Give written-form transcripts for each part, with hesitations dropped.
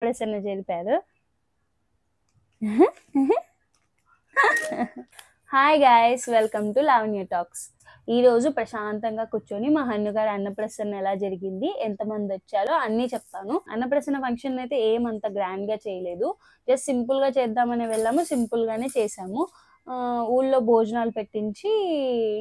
ప్రసన్న జరిపారు. Hi guys, welcome to Lavanya talks. ఈరోజు ప్రశాంతంగా కూర్చొని మా హన్నుగారు అన్నప్రసన్న ఎలా జరిగింది, ఎంతమంది వచ్చారో అన్నీ చెప్తాను. అన్నప్రసన్న ఫంక్షన్ అయితే ఏమంత గ్రాండ్గా చేయలేదు, జస్ట్ సింపుల్గా చేద్దామని వెళ్ళాము, సింపుల్గానే చేసాము. ఊళ్ళో భోజనాలు పెట్టించి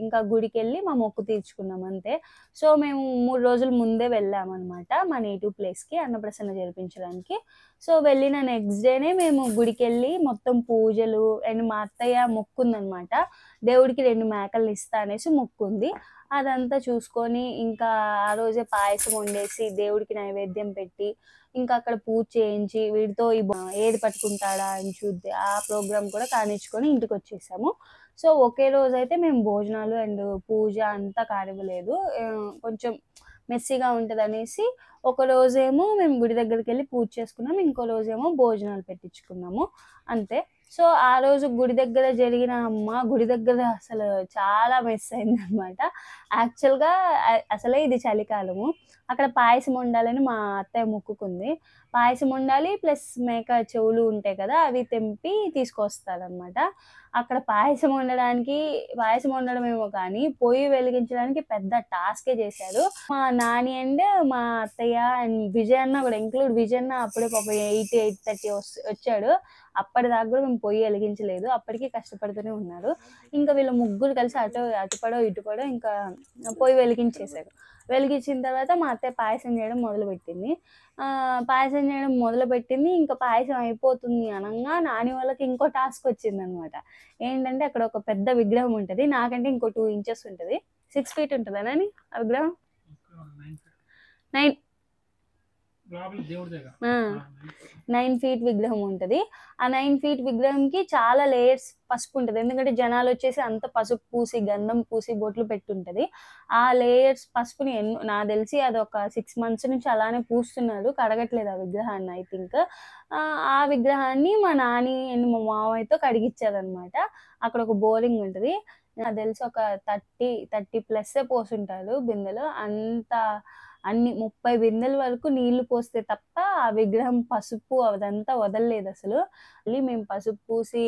ఇంకా గుడికి వెళ్ళి మా మొక్కు తీర్చుకున్నాం అంతే. సో మేము 3 రోజుల ముందే వెళ్ళామన్నమాట మా నేటివ్ ప్లేస్కి అన్నప్రసన్న జరిపించడానికి. సో వెళ్ళిన నెక్స్ట్ డేనే మేము గుడికి వెళ్ళి మొత్తం పూజలు అండ్ మా అత్తయ్య మొక్కుందనమాట, దేవుడికి 2 మేకలు ఇస్తా అనేసి మొక్కుంది. అదంతా చూసుకొని ఇంకా ఆ రోజే పాయసం వండేసి దేవుడికి నైవేద్యం పెట్టి ఇంకా అక్కడ పూజ చేయించి వీడితో ఏది పట్టుకుంటాడా అని చూద్ది ఆ ప్రోగ్రామ్ కూడా కానిచ్చుకొని ఇంటికి వచ్చేసాము. సో ఒకే రోజు అయితే మేము భోజనాలు అండ్ పూజ అంతా కానివ్వలేదు, కొంచెం మెస్సీగా ఉంటుంది అనేసి ఒక రోజేమో మేము గుడి దగ్గరికి వెళ్ళి పూజ చేసుకున్నాము, ఇంకో రోజేమో భోజనాలు పెట్టించుకున్నాము అంతే. సో ఆ రోజు గుడి దగ్గర జరిగిన గుడి దగ్గర అసలు చాలా మిస్ అయింది అనమాట. యాక్చువల్గా అసలే ఇది చలికాలము, అక్కడ పాయసం వండాలని మా అత్తయ్య మొక్కుకుంది. పాయసం వండాలి ప్లస్ మేక చెవులు ఉంటాయి కదా, అవి తెంపి తీసుకొస్తారనమాట. అక్కడ పాయసం వండడమేమో కానీ పొయ్యి వెలిగించడానికి పెద్ద టాస్కే చేశారు మా నాని అండ్ మా అత్తయ్య అండ్ విజయన్న కూడా ఇంక్లూడ్. విజయన్న అప్పుడే పాప 8:30 వచ్చాడు, అప్పటిదాకా కూడా మేము పొయ్యి వెలిగించలేదు, అప్పటికీ కష్టపడుతూనే ఉన్నారు. ఇంకా వీళ్ళు ముగ్గురు కలిసి అటుపడో ఇటుపడో ఇంకా పొయ్యి వెలిగించేశారు. వెలిగించిన తర్వాత మా అత్తయ్య పాయసం చేయడం మొదలుపెట్టింది. ఇంకా పాయసం అయిపోతుంది అనగా నాని వాళ్ళకి ఇంకో టాస్క్ వచ్చింది అనమాట. ఏంటంటే అక్కడ ఒక పెద్ద విగ్రహం ఉంటుంది, నాకంటే ఇంకో 2 ఇంచెస్ ఉంటుంది, 6 feet ఉంటుందా నాని ఆ విగ్రహం? 9 feet విగ్రహం ఉంటుంది. ఆ 9 feet విగ్రహంకి చాలా లేయర్స్ పసుపు ఉంటుంది, ఎందుకంటే జనాలు వచ్చేసి అంత పసుపు పూసి గంధం పూసి బొట్లు పెట్టుంటది. ఆ లేయర్స్ పసుపుని నాకు తెలిసి అది ఒక 6 months నుంచి అలానే పూస్తున్నారు, కడగట్లేదు ఆ విగ్రహాన్ని. ఐ థింక్ ఆ విగ్రహాన్ని మా నాని అండ్ మా మామయ్యతో కడిగిచ్చారనమాట. అక్కడ ఒక బోరింగ్ ఉంటుంది, నాకు తెలిసి ఒక 30+ పోసుంటారు బిందెలు. అన్ని 30 బిందెల వరకు నీళ్లు పోస్తే తప్ప ఆ విగ్రహం పసుపు అదంతా వదలలేదు అసలు. మళ్ళీ మేము పసుపు పూసి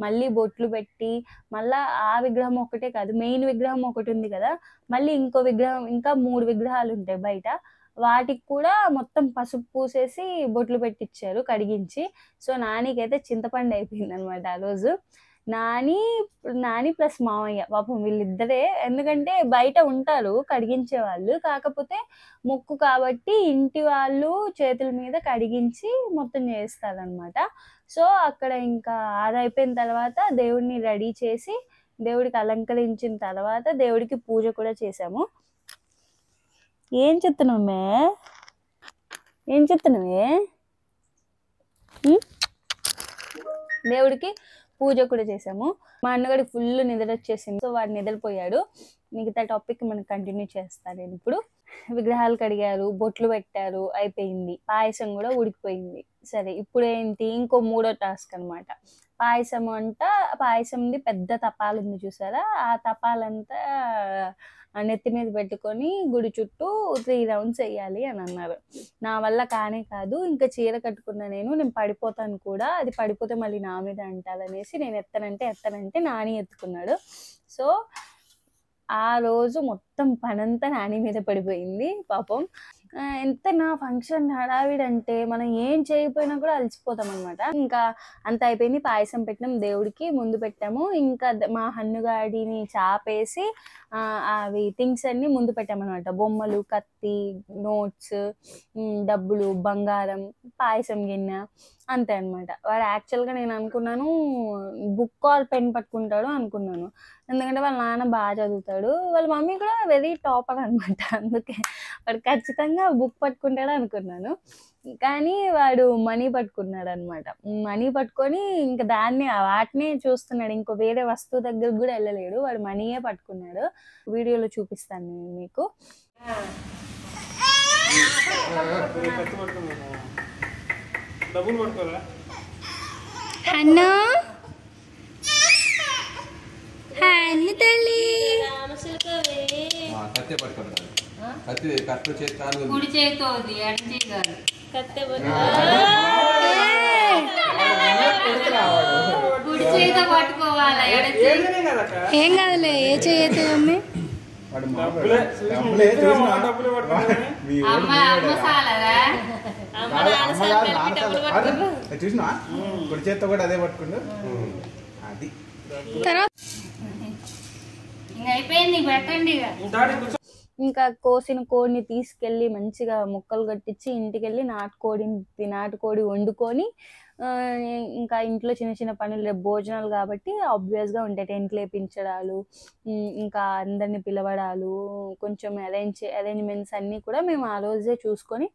మళ్ళీ బొట్లు పెట్టి మళ్ళీ ఆ విగ్రహం ఒకటే కాదు, మెయిన్ విగ్రహం ఒకటి ఉంది కదా, మళ్ళీ ఇంకో విగ్రహం, ఇంకా 3 విగ్రహాలు ఉంటాయి బయట, వాటికి కూడా మొత్తం పసుపు పూసేసి బొట్లు పెట్టించారు కడిగించి. సో నానికైతే చింతపండు అయిపోయింది అనమాట ఆ రోజు. నాని ప్లస్ మామయ్య పాపం వీళ్ళిద్దరే, ఎందుకంటే బయట ఉంటారు కడిగించే వాళ్ళు, కాకపోతే మొక్కు కాబట్టి ఇంటి వాళ్ళు చేతుల మీద కడిగించి మొత్తం చేస్తారనమాట. సో అక్కడ ఇంకా అది అయిపోయిన తర్వాత దేవుడిని రెడీ చేసి దేవుడికి అలంకరించిన తర్వాత దేవుడికి పూజ కూడా చేసాము. ఏం చెప్తున్నావే దేవుడికి పూజ కూడా చేసాము. మా అన్నగాడికి ఫుల్ నిద్ర వచ్చేసింది, సో వాడు నిద్రపోయాడు. మిగతా టాపిక్ మనం కంటిన్యూ చేస్తాను నేను ఇప్పుడు. విగ్రహాలు కడిగారు, బొట్లు పెట్టారు, అయిపోయింది. పాయసం కూడా ఉడికిపోయింది. సరే ఇప్పుడు ఏంటి, ఇంకో 3వ టాస్క్ అనమాట. పాయసంది పెద్ద తపాలు ఉంది చూసారా, ఆ తపాలంతా నెత్తి మీద పెట్టుకొని గుడి చుట్టూ 3 rounds వేయాలి అని అన్నారు. నా వల్ల కానే కాదు, ఇంకా చీర కట్టుకున్నా నేను పడిపోతాను కూడా, అది పడిపోతే మళ్ళీ నా మీద అంటారనేసి నేను ఎత్తనంటే నాని ఎత్తుకున్నాడు. సో ఆ రోజు మొత్తం పనంతా నాని మీద పడిపోయింది పాపం. ఎంత నా ఫంక్షన్ హడావిడి అంటే మనం ఏం చేయకపోయినా కూడా అలసిపోతాం అనమాట. ఇంకా అంత అయిపోయింది, పాయసం పెట్టినాం, దేవుడికి ముందు పెట్టాము. ఇంకా మా హన్నుగాడిని చాపేసి అవి థింగ్స్ అన్ని ముందు పెట్టామన్నమాట, బొమ్మలు, కత్తి, నోట్స్, డబ్బులు, బంగారం, పాయసం గిన్నె, అంతే అనమాట. వాడు యాక్చువల్గా నేను అనుకున్నాను బుక్ ఆర్ పెన్ పట్టుకుంటాడు అనుకున్నాను, ఎందుకంటే వాళ్ళ నాన్న బాగా చదువుతాడు, వాళ్ళ మమ్మీ కూడా వెరీ టాపర్ అనమాట, అందుకే వాడు ఖచ్చితంగా బుక్ పట్టుకుంటాడు అనుకున్నాను. కానీ వాడు మనీ పట్టుకున్నాడు అనమాట. మనీ పట్టుకొని ఇంకా వాటినే చూస్తున్నాడు, ఇంకో వేరే వస్తువు దగ్గరకు కూడా వెళ్ళలేడు, వాడు మనీయే పట్టుకున్నాడు. వీడియోలో చూపిస్తాను నేను మీకు. హన్ను తల్లి కుడి చేతితో ఎడం చేయి కాదు. ఏం కాదులే, ఏ చేయతే మమ్మీ. చూసినా కుడి చేత్తో కూడా అదే పట్టుకుండు. అది అయిపోయింది, పెట్టండి. ఇంకా కోసిన కోడిని తీసుకెళ్ళి మంచిగా ముక్కలు కట్టించి ఇంటికి వెళ్ళి నాటుకోడి వండుకొని ఇంకా ఇంట్లో చిన్న చిన్న పనులు, రేపు భోజనాలు కాబట్టి ఆబ్వియస్గా ఉంటాయి. టెంట్ లేపించడాలు, ఇంకా అందరిని పిలవడాలు, కొంచెం అరేంజ్మెంట్స్ అన్నీ కూడా మేము ఆ రోజే చూసుకొని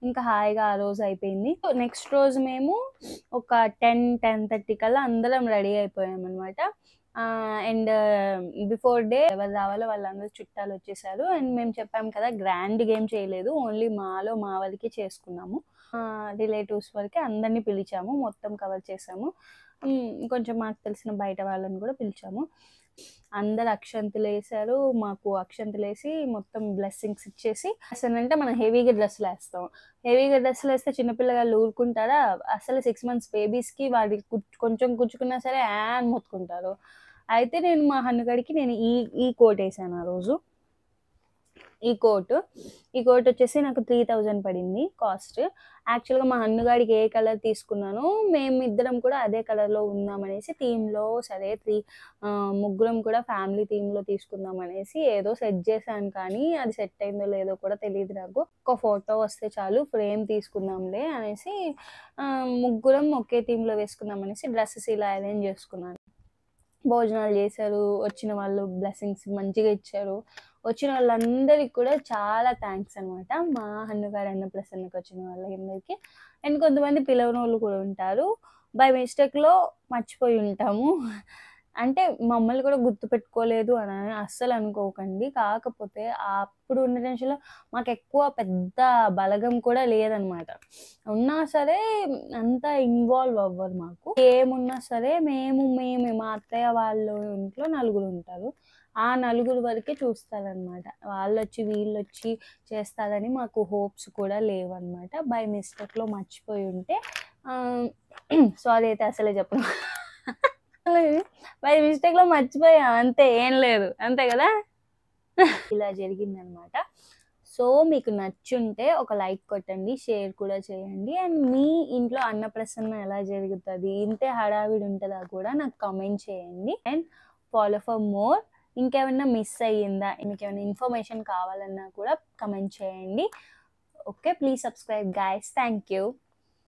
ఇంకా హాయిగా ఆ రోజు అయిపోయింది. నెక్స్ట్ రోజు మేము ఒక 10-10:30 కల్లా అందరం రెడీ అయిపోయాం అనమాట. అండ్ బిఫోర్ డే ఎవరు రావాలో వాళ్ళందరూ చుట్టాలు వచ్చేసారు. అండ్ మేము చెప్పాం కదా, గ్రాండ్ గేమ్ చేయలేదు, ఓన్లీ మా వరకే చేసుకున్నాము. రిలేటివ్స్ వరకే అందరినీ పిలిచాము, మొత్తం కవర్ చేసాము. కొంచెం మాకు తెలిసిన బయట వాళ్ళని కూడా పిలిచాము. అందరు అక్షంతలు వేసారు, మాకు అక్షంతలు వేసి మొత్తం బ్లెస్సింగ్స్ ఇచ్చేసి. అసలు అంటే మనం హెవీగా డ్రెస్సులు వేస్తాం, హెవీగా డ్రెస్సులు వేస్తే చిన్నపిల్లగాళ్ళు ఊరుకుంటారా? అసలు 6 months బేబీస్కి వాడికి కొంచెం కుచ్చుకున్నా సరే అని మొత్తుకుంటారు. అయితే నేను మా హన్నుగడికి ఈ కోట్ వేసాను ఆ రోజు. ఈ కోట్ వచ్చేసి నాకు 3000 పడింది కాస్ట్. యాక్చువల్గా మా హన్నుగాడికి ఏ కలర్ తీసుకున్నానో మేమిద్దరం కూడా అదే కలర్లో ఉందామనేసి థీమ్లో, సరే ముగ్గురం కూడా ఫ్యామిలీ థీమ్లో తీసుకుందాం అనేసి ఏదో సెట్ చేశాను. కానీ అది సెట్ అయిందో లేదో కూడా తెలియదు నాకు. ఒక ఫోటో వస్తే చాలు, ఫ్రేమ్ తీసుకుందాంలే అనేసి ముగ్గురం ఒకే థీమ్లో వేసుకుందాం అనేసి డ్రెస్సెస్ ఇలా అరేంజ్ చేసుకున్నాను. భోజనాలు చేశారు, వచ్చిన వాళ్ళు బ్లెస్సింగ్స్ మంచిగా ఇచ్చారు. వచ్చిన వాళ్ళందరికీ కూడా చాలా థ్యాంక్స్ అనమాట, మా హన్నుగాడు అన్నప్రసన్నకి వచ్చిన వాళ్ళందరికీ. అండ్ కొంతమంది పిలవని వాళ్ళు కూడా ఉంటారు, బై మిస్టేక్లో మర్చిపోయి ఉంటాము. అంటే మమ్మల్ని కూడా గుర్తుపెట్టుకోలేదు అని అస్సలు అనుకోకండి. కాకపోతే అప్పుడు ఉన్న టెన్షన్లో మాకు ఎక్కువ పెద్ద బలగం కూడా లేదనమాట. ఉన్నా సరే అంత ఇన్వాల్వ్ అవ్వరు. మాకు ఏమున్నా సరే మేము మా అత్తయ్య వాళ్ళ ఇంట్లో 9 ఉంటారు, ఆ 9 వరకే చూస్తారనమాట. వీళ్ళు వచ్చి చేస్తారని మాకు హోప్స్ కూడా లేవన్నమాట. బై మిస్టేక్లో మర్చిపోయి ఉంటే సారీ అయితే అసలే చెప్పను. బై మిస్టేక్లో మర్చిపోయా, అంతే, ఏం లేదు, అంతే కదా. ఇలా జరిగిందనమాట. సో మీకు నచ్చుంటే ఒక లైక్ కొట్టండి, షేర్ కూడా చేయండి. అండ్ మీ ఇంట్లో అన్నప్రసన్న ఎలా జరుగుతుంది, ఇంతే హడావిడి ఉంటుందా కూడా నాకు కామెంట్ చేయండి. And follow for more. ఇంకేమైనా మిస్ అయ్యిందా, ఇంకేమైనా ఇన్ఫర్మేషన్ కావాలన్నా కూడా కమెంట్ చేయండి. Okay, please subscribe guys. Thank you.